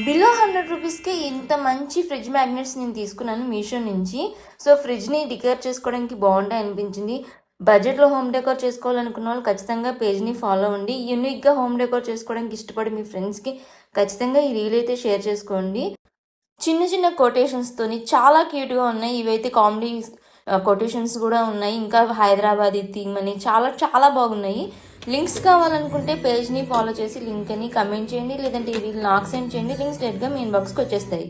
Below 100 రూపీస్కి ఇంత మంచి ఫ్రిడ్జ్ మ్యాగ్నెట్స్ నేను తీసుకున్నాను మీషో నుంచి. సో ఫ్రిడ్జ్ని డెకరేట్ చేసుకోవడానికి బాగుంటాయి అనిపించింది. బడ్జెట్లో హోమ్ డెకోర్ చేసుకోవాలనుకున్న వాళ్ళు ఖచ్చితంగా పేజ్ని ఫాలో అవ్వండి. యూనిక్గా హోమ్ డెకోర్ చేసుకోవడానికి ఇష్టపడి మీ ఫ్రెండ్స్కి ఖచ్చితంగా ఈ రీల్ అయితే షేర్ చేసుకోండి. చిన్న చిన్న కొటేషన్స్తోని చాలా క్యూట్గా ఉన్నాయి. ఇవైతే కామెడీ కొటేషన్స్ కూడా ఉన్నాయి. ఇంకా హైదరాబాదీ థీమ్ అని చాలా చాలా బాగున్నాయి. లింక్స్ కావాలనుకుంటే పేజ్ని ఫాలో చేసి లింక్ అని కమెంట్ చేయండి, లేదంటే ఈ రీల్ నాకు సెండ్ చేయండి. లింక్స్ డైరెక్ట్గా మీ ఇన్బాక్స్కి వచ్చేస్తాయి.